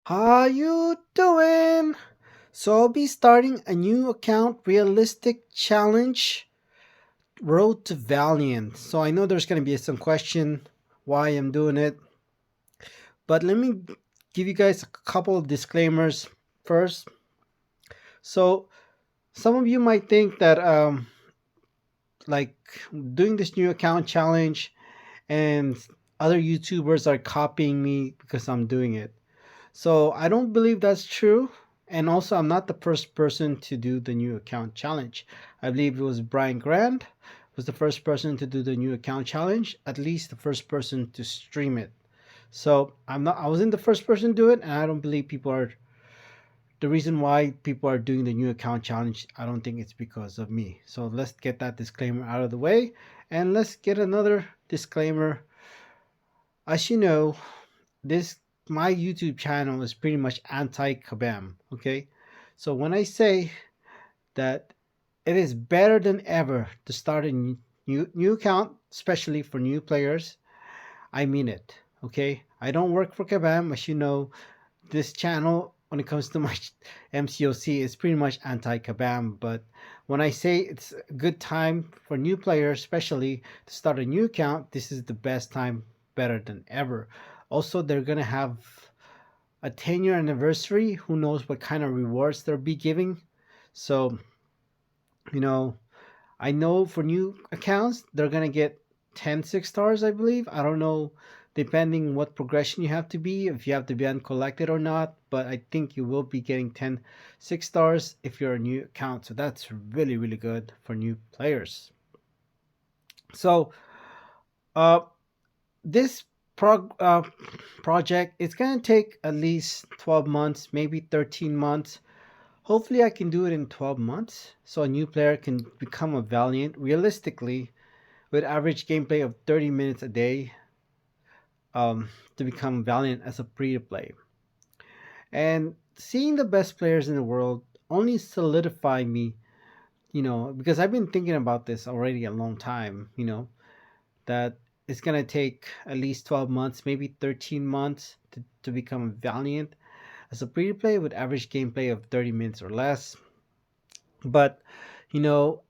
How you doing? So I'll be starting a new account, realistic challenge, road to Valiant. So I know there's gonna be some question why I'm doing it, but let me give you guys a couple of disclaimers first. So some of you might think that like doing this new account challenge and other YouTubers are copying me because I'm doing it. So I don't believe that's true. And also, I'm not the first person to do the new account challenge. I believe it was Brian Grant was the first person to do the new account challenge, at least the first person to stream it. So I'm not. I wasn't the first person to do it, and I don't believe people are. The reason why people are doing the new account challenge, I don't think it's because of me. So let's get that disclaimer out of the way, and let's get another disclaimer. As you know, this my YouTube channel is pretty much anti-kabam. Okay, so when I say that it is better than ever to start a new account, especially for new players, I mean it. Okay, I don't work for kabam. As you know, this channel, when it comes to my MCOC, is pretty much anti-kabam. But when I say it's a good time for new players, especially to start a new account, this is the best time, better than ever. Also, they're gonna have a 10-year anniversary. Who knows what kind of rewards they'll be giving? So, you know, I know for new accounts, they're gonna get 10 6 stars, I believe. I don't know, depending what progression you have to be, if you have to be uncollected or not, but I think you will be getting 10 6 stars if you're a new account. So that's really, really good for new players. So, uh, this project, it's gonna take at least 12 months, maybe 13 months. Hopefully I can do it in 12 months so a new player can become a Valiant realistically with average gameplay of 30 minutes a day, um, to become Valiant as a free to play. And seeing the best players in the world only solidify me, because I've been thinking about this already a long time, that it's going to take at least 12 months, maybe 13 months to become Valiant as a free to play with average gameplay of 30 minutes or less. But, you know,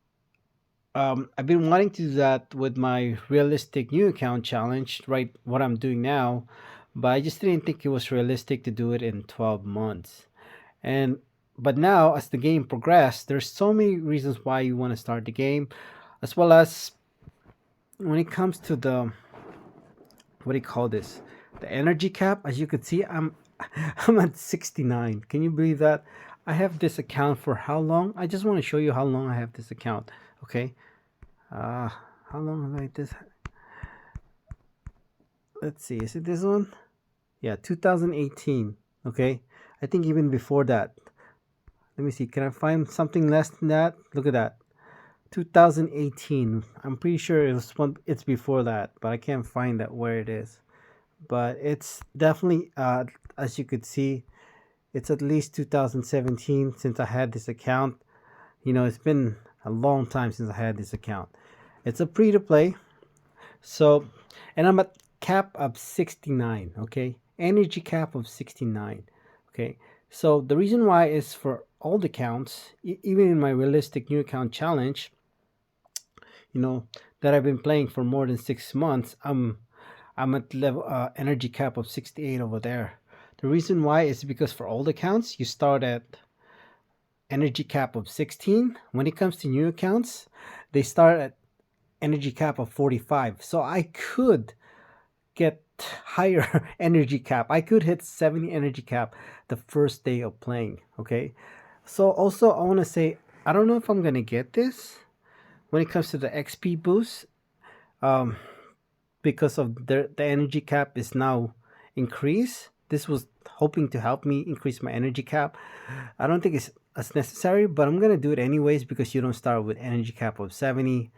I've been wanting to do that with my realistic new account challenge, right? What I'm doing now, but I just didn't think it was realistic to do it in 12 months. And but now, as the game progressed, there's so many reasons why you want to start the game, as well as when it comes to the what do you call this, the energy cap. As you could see, I'm at 69. Can you believe that? I have this account for how long? I just want to show you how long I have this account. Okay, uh, how long have I this? Let's see. Is it this one? Yeah, 2018. Okay. I think even before that. Let me see. Can I find something less than that? Look at that. 2018. I'm pretty sure it's before that, but I can't find that where it is. But it's definitely as you could see, it's at least 2017 since I had this account. It's been a long time since I had this account. It's a free to play. So, and I'm at cap of 69, okay? Energy cap of 69, okay? So the reason why is for all the accounts, even in my realistic new account challenge, you know, that I've been playing for more than 6 months, I'm at level energy cap of 68 over there. The reason why is because for all the accounts, you start at energy cap of 16. When it comes to new accounts, they start at energy cap of 45. So I could get higher energy cap. I could hit 70 energy cap the first day of playing. Okay. So also I want to say I don't know if I'm gonna get this when it comes to the XP boost. Um, because of the energy cap is now increased. This was hoping to help me increase my energy cap. I don't think it's as necessary, but I'm gonna do it anyways because you don't start with energy cap of 70.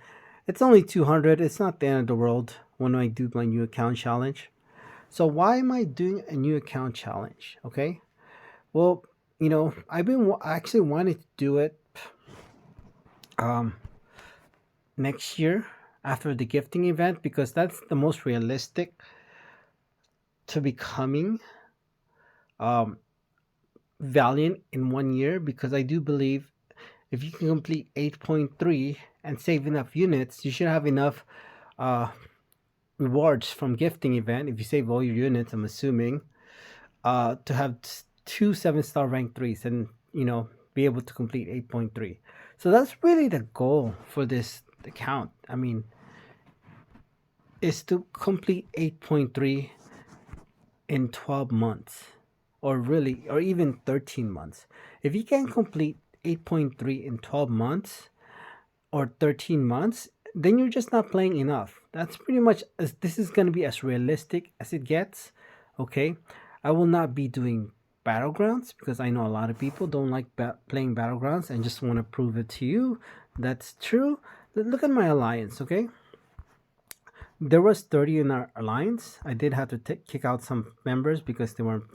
It's only 200. It's not the end of the world when I do my new account challenge. So why am I doing a new account challenge? Okay. Well, I've been actually wanting to do it um, next year after the gifting event because that's the most realistic to becoming Valiant in 1 year, because I do believe if you can complete 8.3 and save enough units, you should have enough uh, rewards from gifting event. If you save all your units, I'm assuming, to have two 7-star rank threes and, be able to complete 8.3. So that's really the goal for this account. I mean, is to complete 8.3 in 12 months, or really, or even 13 months. If you can complete 8.3 in 12 months or 13 months, then you're just not playing enough. That's pretty much as this is going to be as realistic as it gets. Okay, I will not be doing battlegrounds because I know a lot of people don't like playing battlegrounds and just want to prove it to you that's true. Look at my alliance. Okay, there was 30 in our alliance. I did have to kick out some members because they weren't,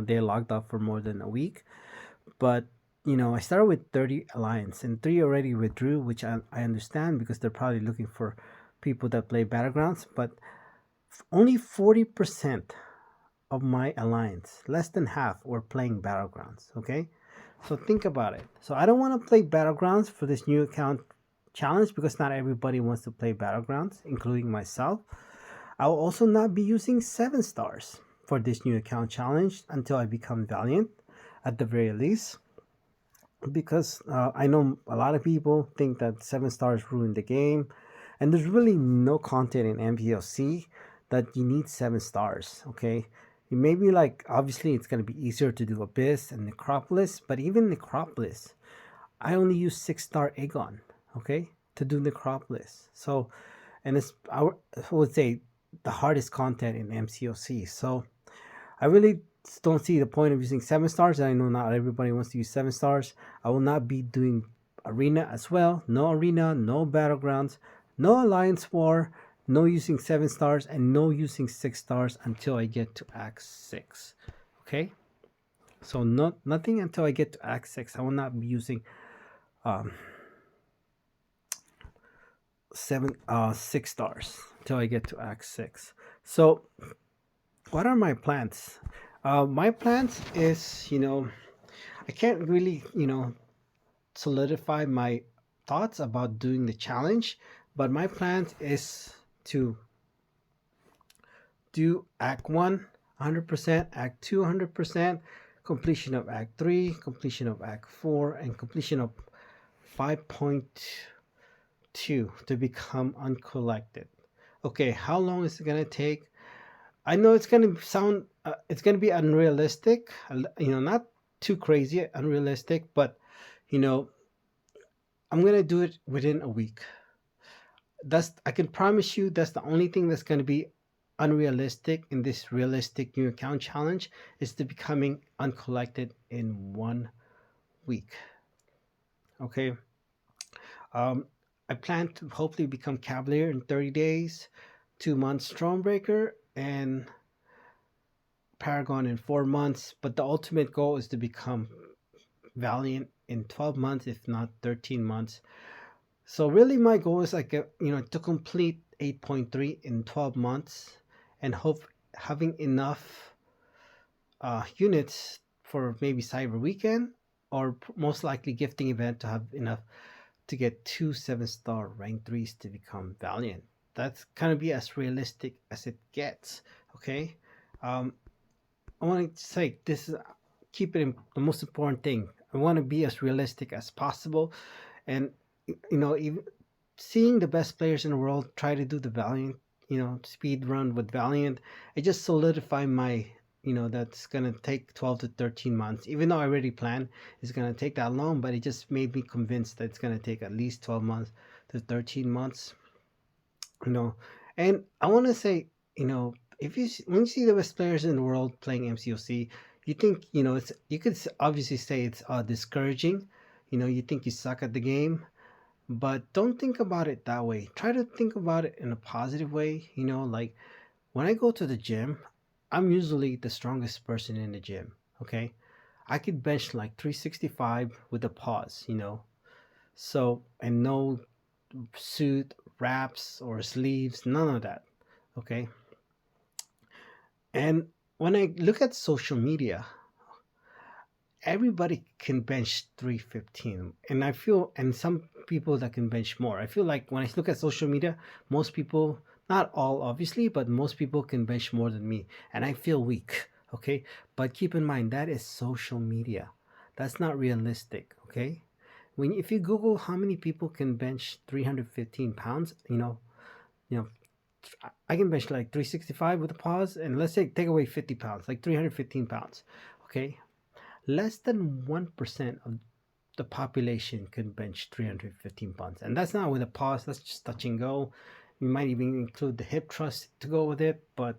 they logged off for more than a week. But, I started with 30 alliance and three already withdrew, which I understand because they're probably looking for people that play battlegrounds. But only 40% of my alliance, less than half, were playing battlegrounds. Okay, so think about it. So I don't want to play battlegrounds for this new account challenge because not everybody wants to play battlegrounds, including myself. I will also not be using 7 stars for this new account challenge until I become Valiant, at the very least, because I know a lot of people think that 7 stars ruin the game, and there's really no content in MVOC that you need 7 stars. Okay, you maybe like obviously it's gonna be easier to do Abyss and Necropolis, but even Necropolis, I only use 6-star Aegon. Okay, to do Necropolis. So, and it's I would say the hardest content in MCOC. So I really don't see the point of using 7 stars. I know not everybody wants to use 7 stars. I will not be doing arena as well. No arena, no battlegrounds, no alliance war, no using 7 stars, and no using 6 stars until I get to Act 6. Okay? So nothing until I get to Act 6. I will not be using um 6 stars until I get to Act 6. So what are my plans? My plans is, I can't really, solidify my thoughts about doing the challenge, but my plans is to do Act 1 100%, Act 2 100%, completion of Act 3, completion of Act 4, and completion of 5.2 to become uncollected. Okay, how long is it gonna take? I know it's gonna sound, it's gonna be unrealistic, not too crazy unrealistic, but you know, I'm gonna do it within a week. That's I can promise you that's the only thing that's gonna be unrealistic in this realistic new account challenge is to becoming uncollected in 1 week. Okay. Um, I plan to hopefully become Cavalier in 30 days, 2 months Stormbreaker, and Paragon in 4 months. But the ultimate goal is to become Valiant in 12 months, if not 13 months. So really, my goal is like to complete 8.3 in 12 months, and hope having enough units for maybe Cyber Weekend or most likely gifting event to have enough to get two 7-star rank threes to become Valiant. That's gonna be as realistic as it gets. Okay, um, I want to say this is keep it in, the most important thing. I want to be as realistic as possible, and even seeing the best players in the world try to do the Valiant, speed run with Valiant, it just solidify my, that's gonna take 12 to 13 months. Even though I already planned it's gonna take that long, but it just made me convinced that it's gonna take at least 12 months to 13 months. you know and I want to say, if when you see the best players in the world playing MCOC, you think, it's you could obviously say it's discouraging. You think you suck at the game, but don't think about it that way. Try to think about it in a positive way. Like when I go to the gym, I'm usually the strongest person in the gym. Okay, I could bench like 365 with a pause. So, and no suit, wraps, or sleeves, none of that. Okay. And when I look at social media, everybody can bench 315, and I feel, and some people that can bench more. I feel like when I look at social media, most people, not all obviously, but most people can bench more than me, and I feel weak. Okay, but keep in mind that is social media. That's not realistic. Okay, when if you Google how many people can bench 315 pounds, you know, I can bench like 365 with a pause, and let's say take away 50 pounds, like 315 pounds. Okay, less than 1% of the population can bench 315 pounds. And that's not with a pause, that's just touch and go. You might even include the hip thrust to go with it, but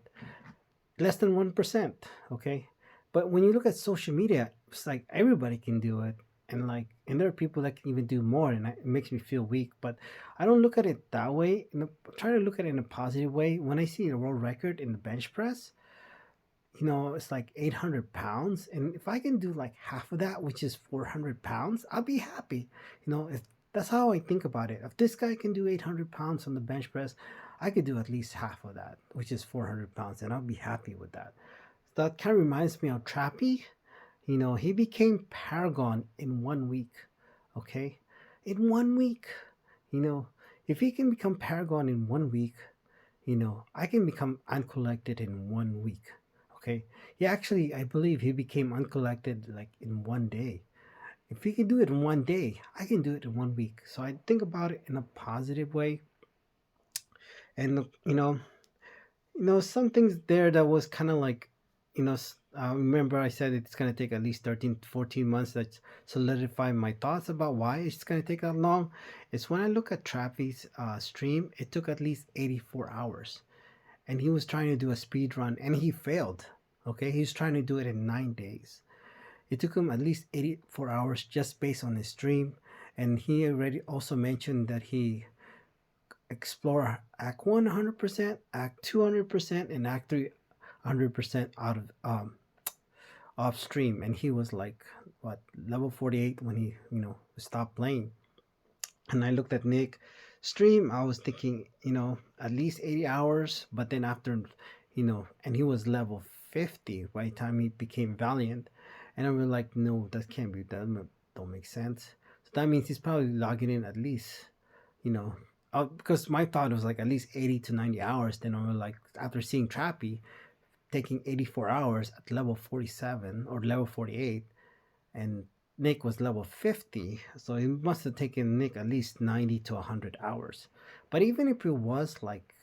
less than 1%. Okay. But when you look at social media, it's like everybody can do it. And there are people that can even do more, and it makes me feel weak. But I don't look at it that way. Try to look at it in a positive way. When I see a world record in the bench press, it's like 800 pounds. And if I can do like half of that, which is 400 pounds, I'll be happy. If that's how I think about it. If this guy can do 800 pounds on the bench press, I could do at least half of that, which is 400 pounds, and I'll be happy with that. That kind of reminds me of Trappy. He became Paragon in 1 week. Okay? In 1 week. You know, if he can become Paragon in 1 week, I can become uncollected in 1 week. Okay. He actually, I believe he became uncollected like in 1 day. If he can do it in 1 day, I can do it in 1 week. So I think about it in a positive way. And some things there that was kind of like, remember I said it's gonna take at least 13 to 14 months to solidify my thoughts about why it's gonna take that long. It's when I look at Trappy's stream, it took at least 84 hours, and he was trying to do a speed run and he failed. Okay, he's trying to do it in 9 days. It took him at least 84 hours just based on his stream. And he already also mentioned that he explore Act 1 100%, Act 2 100%, and Act 3 100% out of off stream. And he was like what, level 48 when he stopped playing. And I looked at Nick stream. I was thinking, at least 80 hours. But then after, and he was level 50 by the time he became Valiant. And I was like, no, that can't be, that don't make sense. So that means he's probably logging in at least, you know, because my thought was like at least 80 to 90 hours. Then I was like, after seeing Trappy taking 84 hours at level 47 or level 48, and Nick was level 50, so it must have taken Nick at least 90 to 100 hours. But even if it was like,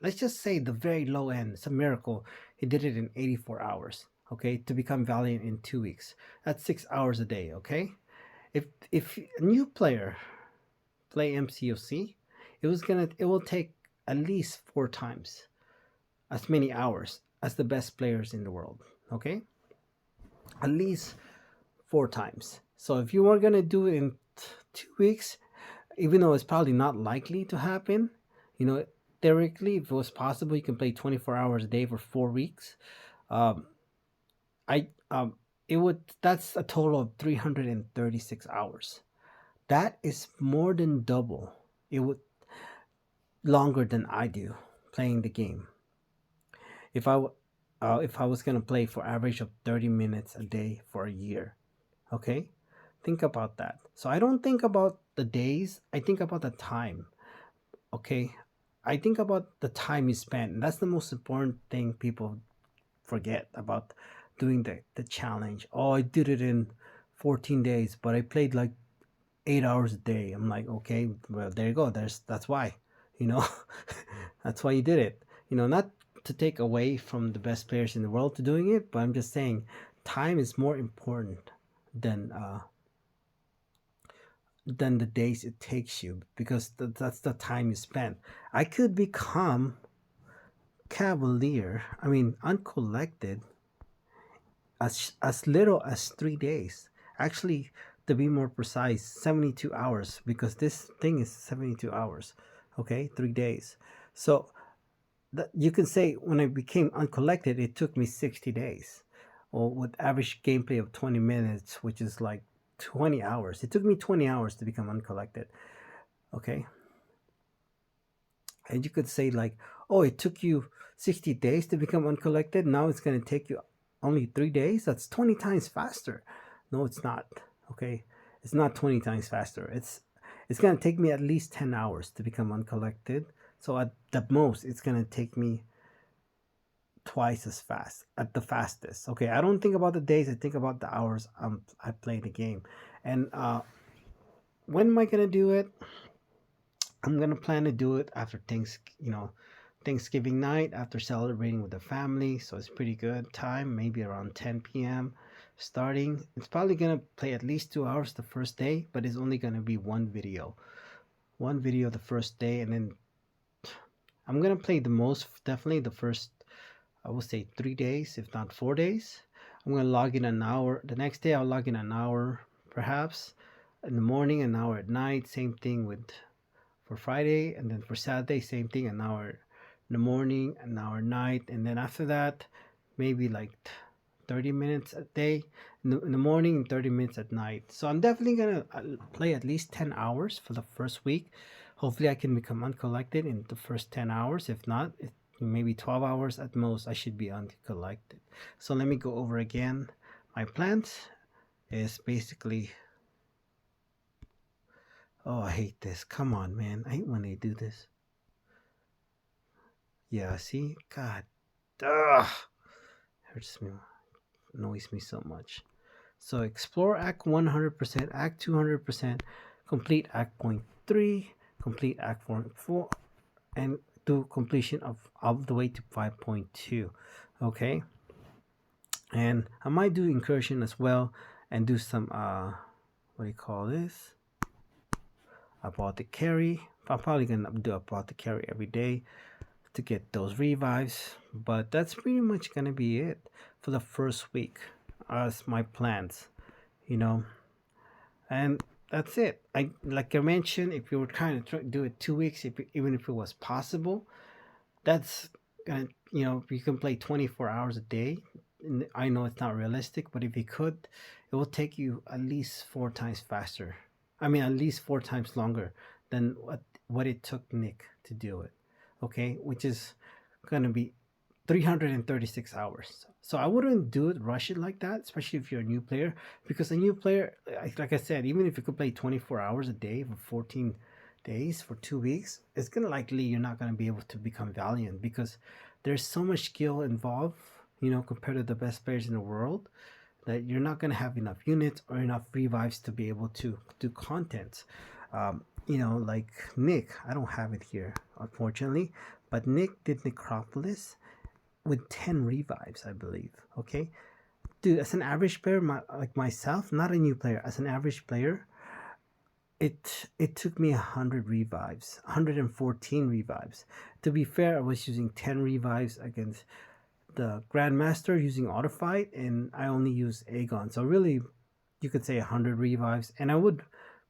let's just say the very low end, it's a miracle, he did it in 84 hours, okay, to become Valiant in 2 weeks. That's 6 hours a day, okay? If a new player play MCOC, it will take at least 4 times as many hours as the best players in the world, okay? At least 4 times. So if you were gonna do it in 2 weeks, even though it's probably not likely to happen, you know, theoretically, if it was possible, you can play 24 hours a day for 4 weeks. Um, I it would That's a total of 336 hours. That is more than double. It would longer than I do playing the game. If if I was gonna play for average of 30 minutes a day for a year, okay, think about that. So I don't think about the days. I think about the time. Okay, I think about the time you spent. And that's the most important thing people forget about doing the challenge. Oh, I did it in 14 days, but I played like 8 hours a day. I'm like, okay, well, there you go. That's why, you know, that's why you did it. Not to take away from the best players in the world to doing it, but I'm just saying, time is more important than the days it takes you, because that's the time you spend. I could become cavalier, I mean uncollected, as little as 3 days. Actually, to be more precise, 72 hours, because this thing is 72 hours. Okay, 3 days. So you can say when I became uncollected, it took me 60 days, or with average gameplay of 20 minutes, which is like 20 hours. It took me 20 hours to become uncollected. Okay, and you could say like, oh, it took you 60 days to become uncollected, now it's going to take you only 3 days. That's 20 times faster. No, it's not. Okay, it's not 20 times faster. It's gonna take me at least 10 hours to become uncollected. So at the most, it's gonna take me twice as fast at the fastest. Okay, I don't think about the days. I think about the hours I play the game, and when am I gonna do it? I'm gonna plan to do it after Thanksgiving night after celebrating with the family. So it's pretty good time, maybe around 10 p.m. starting. It's probably gonna play at least 2 hours the first day, but it's only gonna be one video the first day, and then I'm gonna play the most definitely the first, I would say, 3 days, if not 4 days. I'm gonna log in an hour. The next day I'll log in an hour, perhaps in the morning, an hour at night. Same thing with for Friday, and then for Saturday, same thing, an hour in the morning, an hour at night, and then after that, maybe like 30 minutes a day in the morning and 30 minutes at night. So I'm definitely gonna play at least 10 hours for the first week. Hopefully, I can become uncollected in the first 10 hours. If not, maybe 12 hours at most, I should be uncollected. So let me go over again. My plans is basically. Oh, I hate this. Come on, man. I hate when they do this. Yeah, see? God. Ugh. Hurts me. Annoys me so much. So explore Act 100%, Act 200%, complete Act point 3, complete Act 4, and do completion of the way to 5.2. Okay? And I might do incursion as well and do some, what do you call this? Apothecary. I'm probably going to do apothecary every day to get those revives, but that's pretty much gonna be it for the first week as my plans, you know, and that's it. I like I mentioned, if you were trying to do it 2 weeks, even if it was possible, that's gonna, you can play 24 hours a day. I know it's not realistic, but if you could, it will take you at least 4 times faster. I mean, at least 4 times longer than what it took Nick to do it. Okay, which is gonna be 336 hours. So I wouldn't do it, rush it like that, especially if you're a new player, because a new player, like I said, even if you could play 24 hours a day for 14 days for 2 weeks, it's gonna likely you're not gonna be able to become Valiant because there's so much skill involved, compared to the best players in the world, that you're not gonna have enough units or enough revives to be able to do content. Like Nick, I don't have it here, unfortunately, but Nick did Necropolis with 10 revives, I believe. Okay, dude, as an average player, like myself, not a new player, as an average player, it took me 100 revives, 114 revives. To be fair, I was using 10 revives against the Grandmaster using auto fight, and I only use Aegon. So really, you could say 100 revives, and I would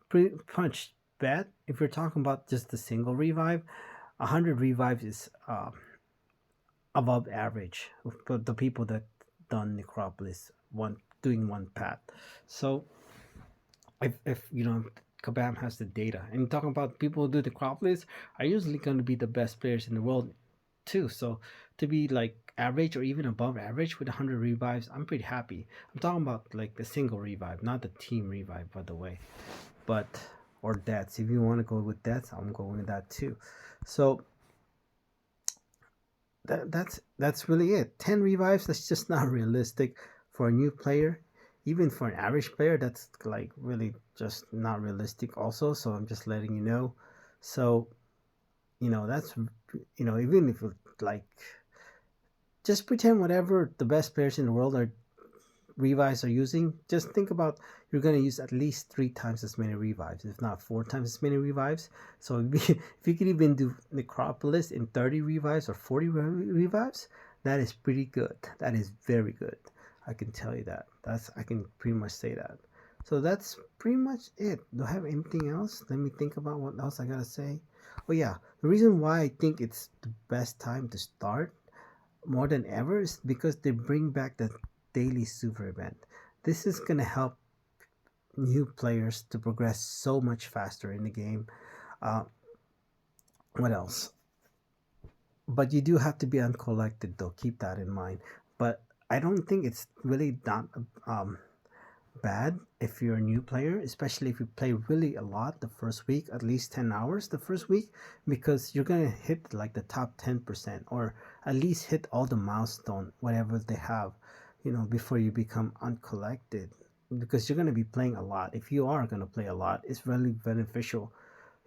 pretty much bet if you're talking about just the single revive, 100 revives is above average for the people that done Necropolis one doing one path. So if Kabam has the data, and talking about people who do Necropolis are usually going to be the best players in the world too. So to be like average or even above average with 100 revives, I'm pretty happy. I'm talking about like the single revive, not the team revive, by the way. But or deaths. If you want to go with deaths, I'm going with that too. So that's really it. 10 revives, that's just not realistic for a new player. Even for an average player, that's like really just not realistic also. So I'm just letting you know. So that's even if you like, just pretend whatever the best players in the world are revives are using, just think about you're going to use at least 3 times as many revives, if not 4 times as many revives. So if you could even do Necropolis in 30 revives or 40 revives, that is pretty good. That is very good. I can tell you that. I can pretty much say that. So that's pretty much it. Do I have anything else? Let me think about what else I gotta say. Oh yeah, the reason why I think it's the best time to start more than ever is because they bring back the daily super event. This is going to help new players to progress so much faster in the game. Uh, what else? But you do have to be uncollected, though. Keep that in mind. But I don't think it's really not bad if you're a new player, especially if you play really a lot the first week, at least 10 hours the first week, because you're going to hit like the top 10% or at least hit all the milestone, whatever they have, before you become uncollected. Because you're going to be playing a lot. If you are going to play a lot, it's really beneficial,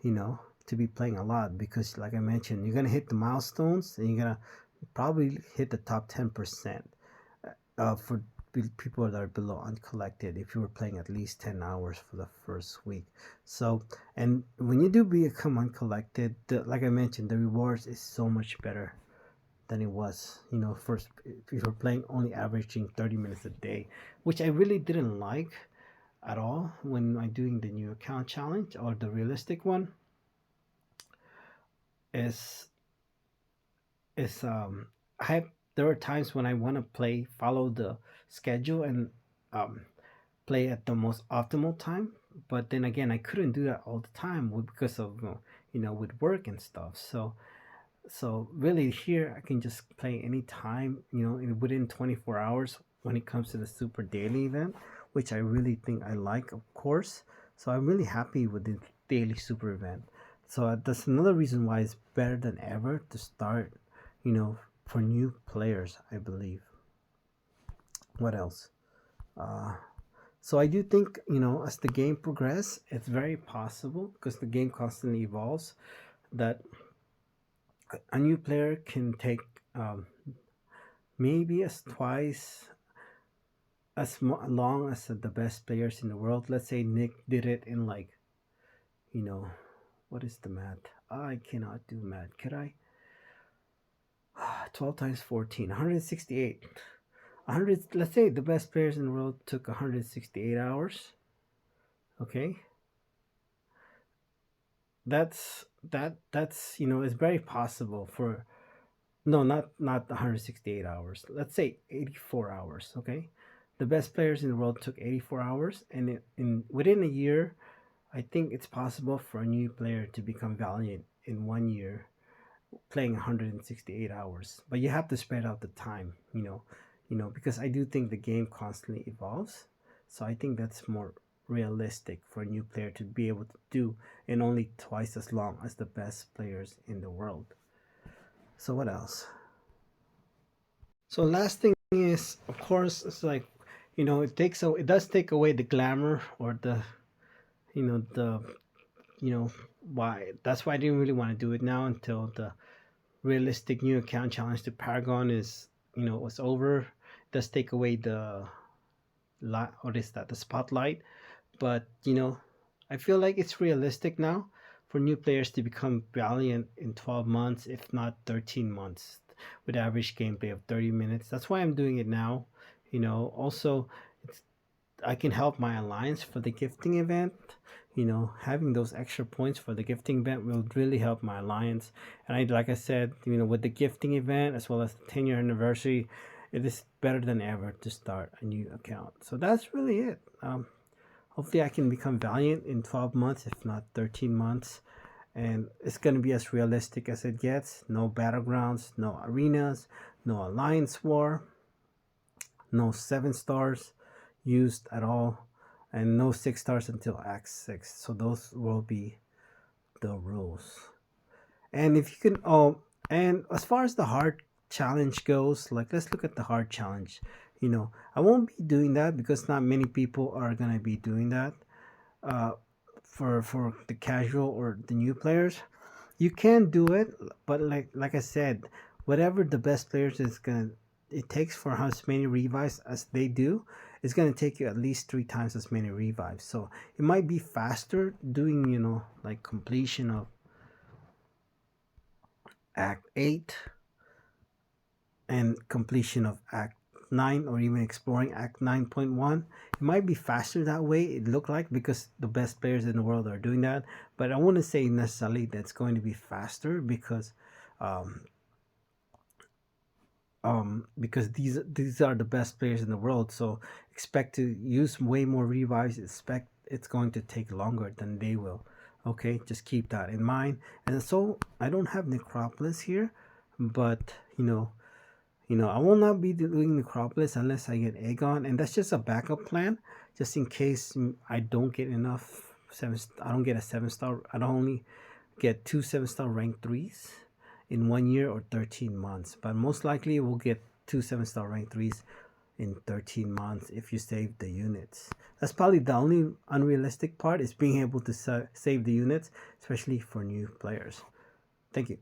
you know, to be playing a lot because, like I mentioned, you're going to hit the milestones and you're going to probably hit the top 10% for people that are below uncollected if you were playing at least 10 hours for the first week. So, and when you do become uncollected, like I mentioned, the rewards is so much better than it was, first if you were playing only averaging 30 minutes a day, which I really didn't like at all when I'm doing the new account challenge or the realistic one. Is is um I have there are times when I want to follow the schedule and um play at the most optimal time, but then again I couldn't do that all the time because of with work and stuff. So really here I can just play anytime, within 24 hours when it comes to the super daily event, which I really think I like, of course. So I'm really happy with the daily super event. So that's another reason why it's better than ever to start, you know, for new players, I believe. What else? Uh, so I do think, as the game progresses, it's very possible because the game constantly evolves that a new player can take um, maybe as twice as long as the best players in the world. Let's say Nick did it in like, you know, what is the math? I cannot do math. Could I? 12 times 14, 168. 100, let's say the best players in the world took 168 hours. Okay. That's, it's very possible for no, not 168 hours. Let's say 84 hours. Okay, the best players in the world took 84 hours, and in within a year, I think it's possible for a new player to become Valiant in 1 year, playing 168 hours. But you have to spread out the time. Because I do think the game constantly evolves. So I think that's more realistic for a new player to be able to do in only twice as long as the best players in the world. So what else? So last thing is, of course, it's like, it does take away the glamour or the you know why. That's why I didn't really want to do it now until the realistic new account challenge to Paragon is was over. It does take away the light, what is that, the spotlight. But I feel like it's realistic now for new players to become Valiant in 12 months, if not 13 months, with average gameplay of 30 minutes. That's why I'm doing it now. Also, it's I can help my alliance for the gifting event. Having those extra points for the gifting event will really help my alliance. And like I said, with the gifting event as well as the 10-year anniversary, it is better than ever to start a new account. So that's really it. Hopefully, I can become Valiant in 12 months, if not 13 months. And it's going to be as realistic as it gets. No battlegrounds, no arenas, no alliance war, no 7 stars used at all, and no 6 stars until Act 6. So those will be the rules. And if you can, and as far as the hard challenge goes, like let's look at the hard challenge. I won't be doing that because not many people are gonna be doing that. Uh, for the casual or the new players, you can do it, but like I said, whatever the best players is gonna it takes for as many revives as they do, it's gonna take you at least 3 times as many revives. So it might be faster doing like completion of Act 8 and completion of Act 9, or even exploring Act 9.1. It might be faster that way, it look like, because the best players in the world are doing that. But I wouldn't say necessarily that's going to be faster um, because these are the best players in the world. So expect to use way more revives. Expect it's going to take longer than they will. Okay, just keep that in mind. And so I don't have Necropolis here, but I will not be doing Necropolis unless I get Aegon, and that's just a backup plan, just in case I don't get enough seven. I don't get a 7 star. I don't only get two 7 star rank threes in 1 year or 13 months, but most likely we'll get two 7 star rank threes in 13 months if you save the units. That's probably the only unrealistic part, is being able to save the units, especially for new players. Thank you.